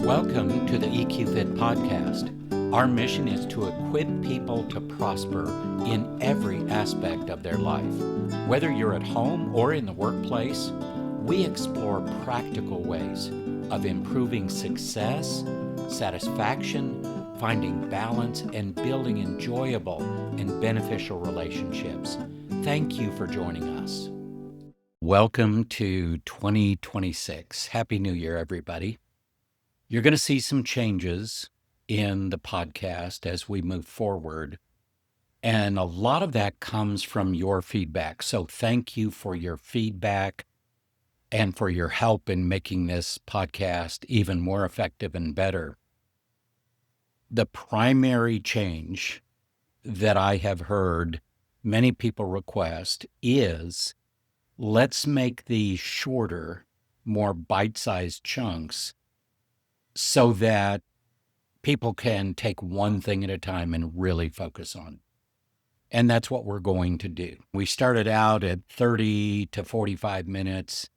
Welcome to the EQ Fit podcast. Our mission is to equip people to prosper in every aspect of their life. Whether you're at home or in the workplace, we explore practical ways of improving success, satisfaction, finding balance, and building enjoyable and beneficial relationships. Thank you for joining us. Welcome to 2026. Happy New Year, everybody. You're going to see some changes in the podcast as we move forward. And a lot of that comes from your feedback. So thank you for your feedback and for your help in making this podcast even more effective and better. The primary change that I have heard many people request is let's make these shorter, more bite-sized chunks so that people can take one thing at a time and really focus on. And that's what we're going to do. We started out at 30 to 45 minutes,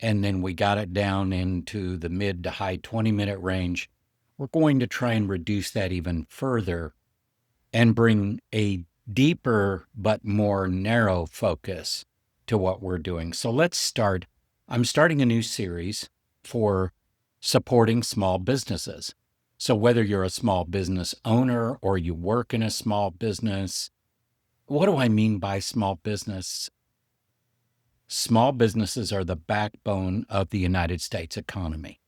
and then we got it down into the mid to high 20-minute range. We're going to try and reduce that even further and bring a deeper but more narrow focus to what we're doing. So let's start. I'm starting a new series for supporting small businesses. So whether you're a small business owner or you work in a small business, what do I mean by small business? Small businesses are the backbone of the United States economy.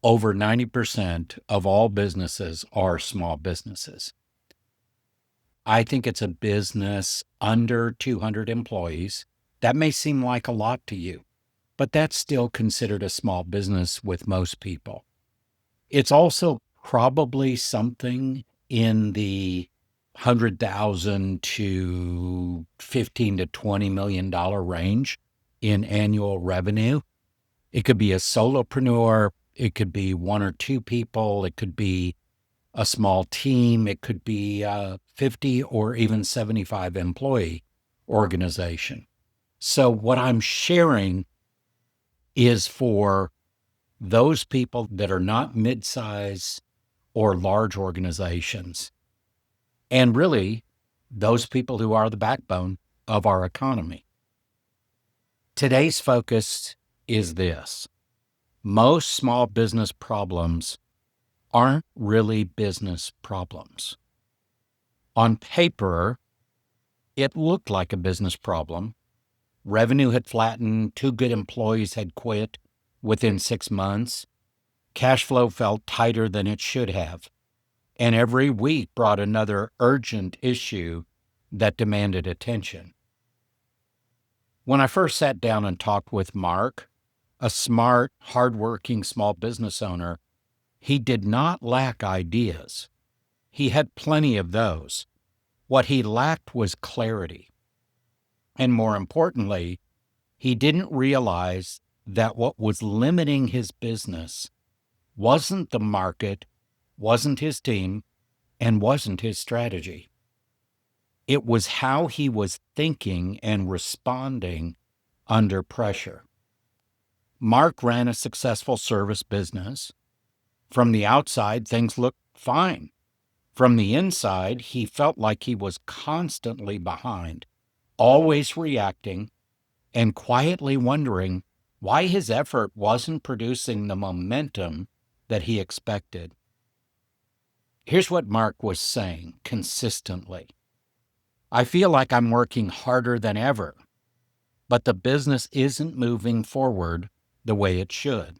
Over 90% of all businesses are small businesses. I think it's a business under 200 employees. That may seem like a lot to you, but that's still considered a small business with most people. It's also probably something in the $100,000 to $15 to $20 million range in annual revenue. It could be a solopreneur. It could be one or two people. It could be a small team. It could be a 50 or even 75 employee organization. So what I'm sharing is for those people that are not mid-size or large organizations, and really those people who are the backbone of our economy. Today's focus is this. Most small business problems aren't really business problems. On paper, it looked like a business problem. Revenue had flattened, 2 good employees had quit within 6 months. Cash flow felt tighter than it should have. And every week brought another urgent issue that demanded attention. When I first sat down and talked with Mark, a smart, hardworking small business owner, he did not lack ideas. He had plenty of those. What he lacked was clarity. And more importantly, he didn't realize that what was limiting his business wasn't the market, wasn't his team, and wasn't his strategy. It was how he was thinking and responding under pressure. Mark ran a successful service business. From the outside, things looked fine. From the inside, he felt like he was constantly behind, always reacting, and quietly wondering why his effort wasn't producing the momentum that he expected. Here's what Mark was saying consistently. I feel like I'm working harder than ever, but the business isn't moving forward the way it should.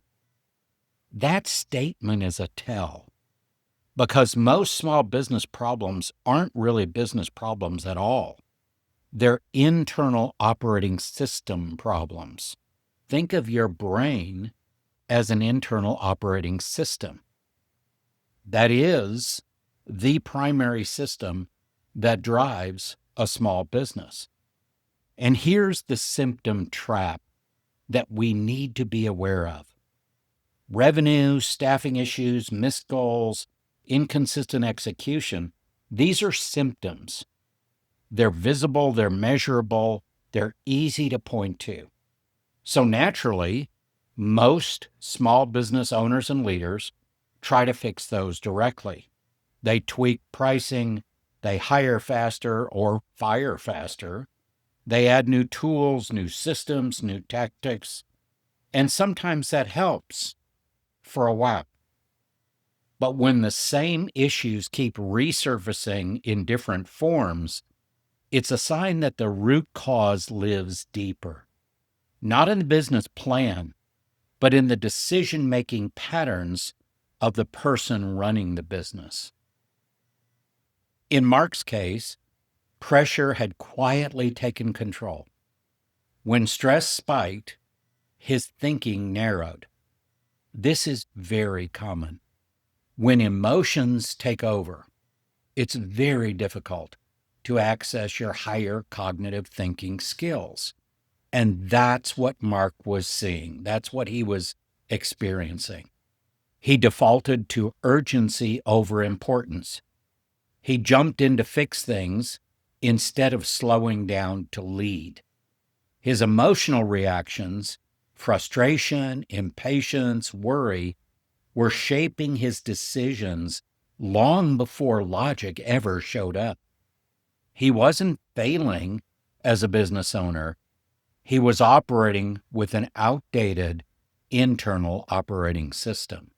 That statement is a tell, because most small business problems aren't really business problems at all. They're internal operating system problems. Think of your brain as an internal operating system. That is the primary system that drives a small business. And here's the symptom trap that we need to be aware of. Revenue, staffing issues, missed goals, inconsistent execution, these are symptoms. They're visible, they're measurable, they're easy to point to. So naturally, most small business owners and leaders try to fix those directly. They tweak pricing, they hire faster or fire faster, they add new tools, new systems, new tactics, and sometimes that helps for a while. But when the same issues keep resurfacing in different forms, it's a sign that the root cause lives deeper, not in the business plan, but in the decision-making patterns of the person running the business. In Mark's case, pressure had quietly taken control. When stress spiked, his thinking narrowed. This is very common. When emotions take over, it's very difficult to access your higher cognitive thinking skills. And that's what Mark was seeing. That's what he was experiencing. He defaulted to urgency over importance. He jumped in to fix things instead of slowing down to lead. His emotional reactions, frustration, impatience, worry, were shaping his decisions long before logic ever showed up. He wasn't failing as a business owner. He was operating with an outdated internal operating system.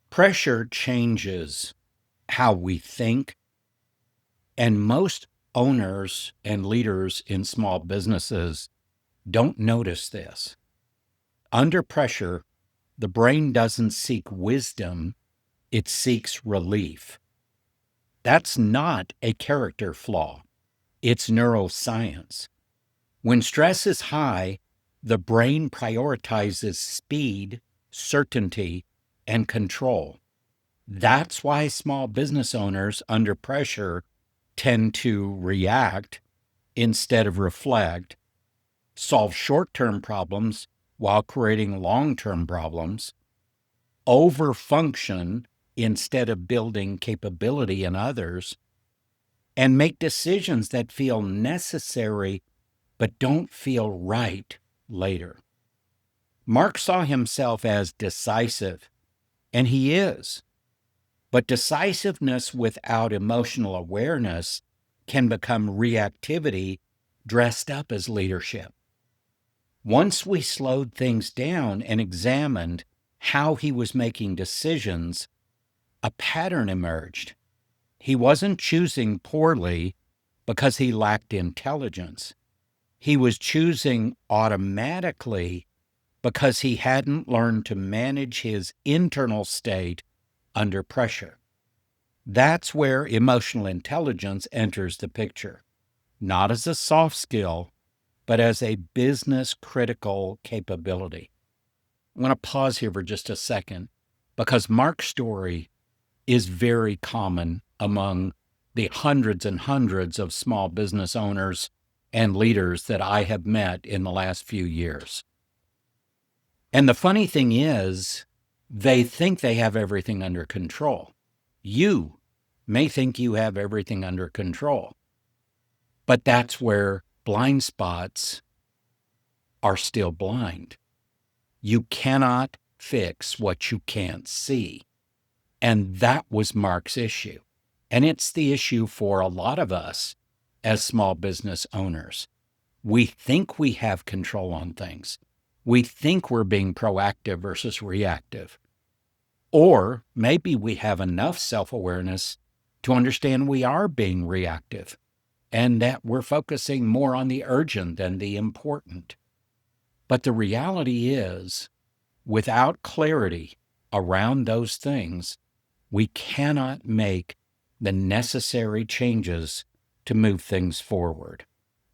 Pressure changes how we think, and most owners and leaders in small businesses don't notice this. Under pressure, the brain doesn't seek wisdom, it seeks relief. That's not a character flaw, it's neuroscience. When stress is high, the brain prioritizes speed, certainty, and control. That's why small business owners under pressure tend to react instead of reflect, solve short-term problems while creating long-term problems, overfunction instead of building capability in others, and make decisions that feel necessary but don't feel right later. Mark saw himself as decisive, and he is. But decisiveness without emotional awareness can become reactivity dressed up as leadership. Once we slowed things down and examined how he was making decisions, a pattern emerged. He wasn't choosing poorly because he lacked intelligence. He was choosing automatically because he hadn't learned to manage his internal state under pressure. That's where emotional intelligence enters the picture, not as a soft skill, but as a business critical capability. I want to pause here for just a second because Mark's story is very common among the hundreds and hundreds of small business owners and leaders that I have met in the last few years. And the funny thing is, they think they have everything under control. You may think you have everything under control, but that's where blind spots are still blind. You cannot fix what you can't see. And that was Mark's issue. And it's the issue for a lot of us as small business owners. We think we have control on things. We think we're being proactive versus reactive. Or maybe we have enough self-awareness to understand we are being reactive and that we're focusing more on the urgent than the important. But the reality is, without clarity around those things, we cannot make the necessary changes to move things forward.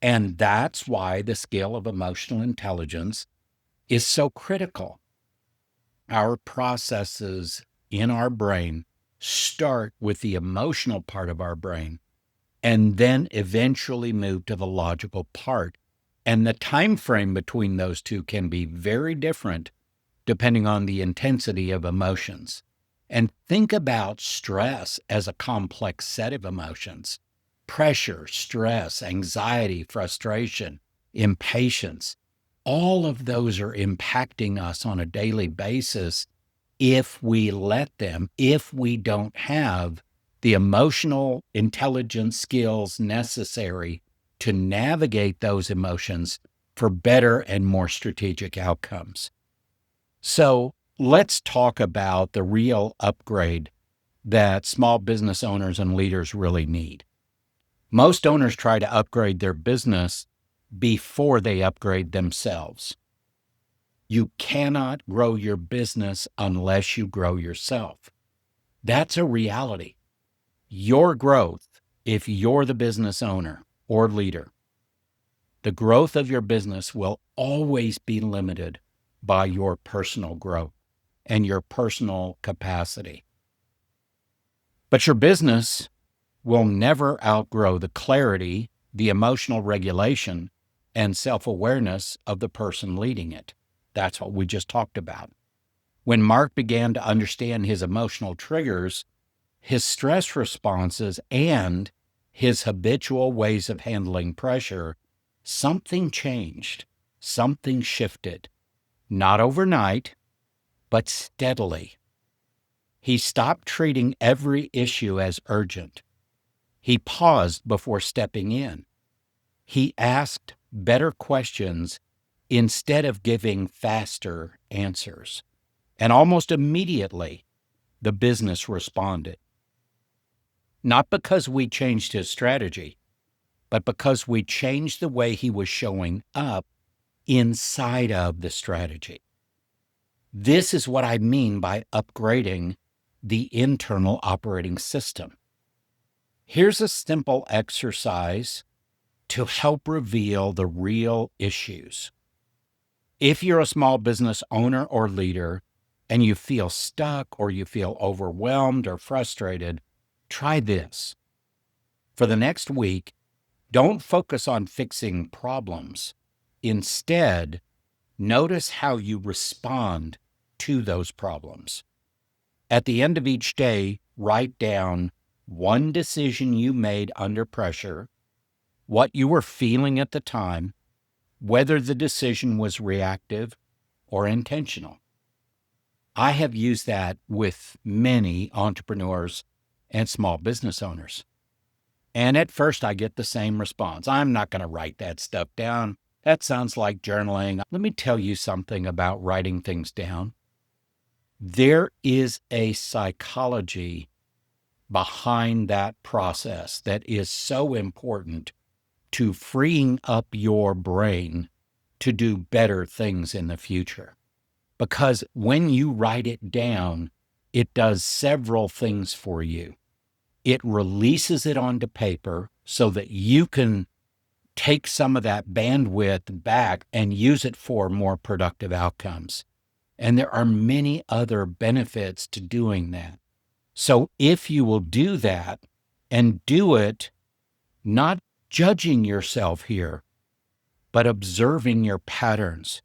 And that's why the skill of emotional intelligence is so critical. Our processes in our brain start with the emotional part of our brain and then eventually move to the logical part. And the time frame between those two can be very different depending on the intensity of emotions. And think about stress as a complex set of emotions: pressure, stress, anxiety, frustration, impatience. All of those are impacting us on a daily basis if we let them, if we don't have the emotional intelligence skills necessary to navigate those emotions for better and more strategic outcomes. So let's talk about the real upgrade that small business owners and leaders really need. Most owners try to upgrade their business before they upgrade themselves. You cannot grow your business unless you grow yourself. That's a reality. Your growth, if you're the business owner or leader, the growth of your business will always be limited by your personal growth and your personal capacity. But your business will never outgrow the clarity, the emotional regulation, and self-awareness of the person leading it. That's what we just talked about. When Mark began to understand his emotional triggers, his stress responses, and his habitual ways of handling pressure, something changed, something shifted. Not overnight, but steadily. He stopped treating every issue as urgent. He paused before stepping in. He asked better questions instead of giving faster answers. And almost immediately, the business responded. Not because we changed his strategy, but because we changed the way he was showing up inside of the strategy. This is what I mean by upgrading the internal operating system. Here's a simple exercise to help reveal the real issues. If you're a small business owner or leader and you feel stuck or you feel overwhelmed or frustrated, try this. For the next week, don't focus on fixing problems. Instead, notice how you respond to those problems. At the end of each day, write down one decision you made under pressure, what you were feeling at the time, whether the decision was reactive or intentional. I have used that with many entrepreneurs and small business owners. And at first I get the same response. I'm not going to write that stuff down. That sounds like journaling. Let me tell you something about writing things down. There is a psychology behind that process that is so important to freeing up your brain to do better things in the future. Because when you write it down, it does several things for you. It releases it onto paper so that you can take some of that bandwidth back and use it for more productive outcomes. And there are many other benefits to doing that. So if you will do that and do it, not judging yourself here, but observing your patterns,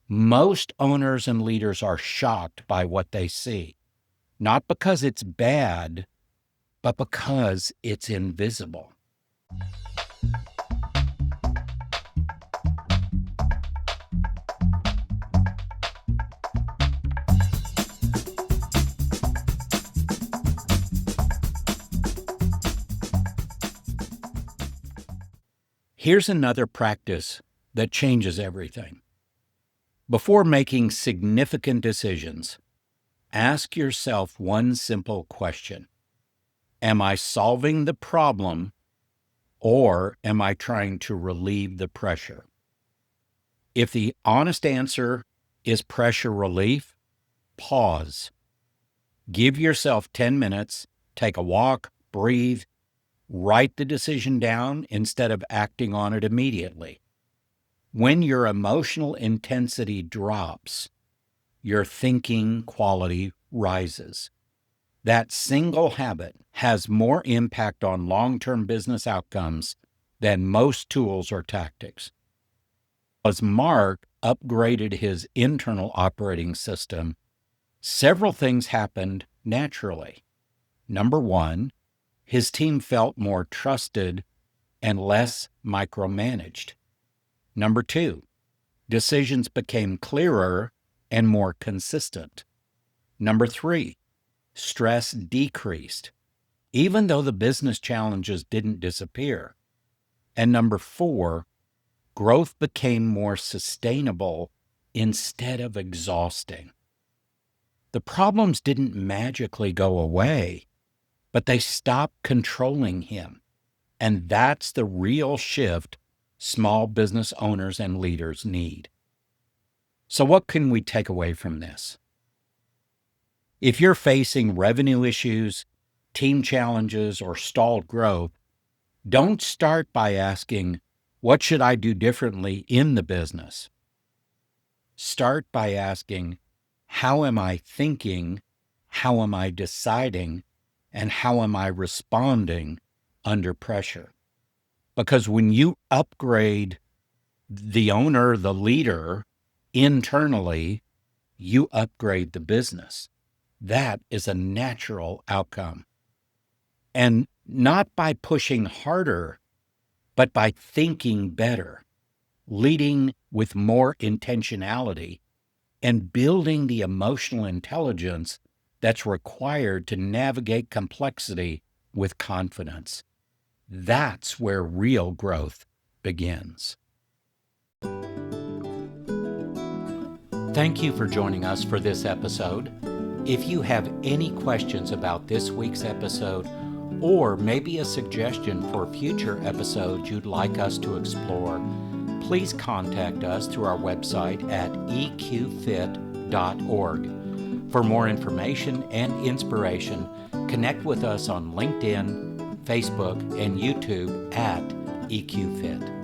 most owners and leaders are shocked by what they see, not because it's bad, but because it's invisible. Here's another practice that changes everything. Before making significant decisions, ask yourself one simple question. Am I solving the problem, or am I trying to relieve the pressure? If the honest answer is pressure relief, pause. Give yourself 10 minutes, take a walk, breathe, write the decision down instead of acting on it immediately. When your emotional intensity drops, your thinking quality rises. That single habit has more impact on long-term business outcomes than most tools or tactics. As Mark upgraded his internal operating system, several things happened naturally. Number one, his team felt more trusted and less micromanaged. Number two, decisions became clearer and more consistent. Number three, stress decreased, even though the business challenges didn't disappear. And number four, growth became more sustainable instead of exhausting. The problems didn't magically go away, but they stopped controlling him. And that's the real shift small business owners and leaders need. So, what can we take away from this? If you're facing revenue issues, team challenges, or stalled growth, don't start by asking, what should I do differently in the business? Start by asking, how am I thinking? How am I deciding? And how am I responding under pressure? Because when you upgrade the owner, the leader, internally, you upgrade the business. That is a natural outcome. And not by pushing harder, but by thinking better, leading with more intentionality, and building the emotional intelligence that's required to navigate complexity with confidence. That's where real growth begins. Thank you for joining us for this episode. If you have any questions about this week's episode, or maybe a suggestion for future episodes you'd like us to explore, please contact us through our website at eqfit.org. For more information and inspiration, connect with us on LinkedIn, Facebook, and YouTube at EQFit.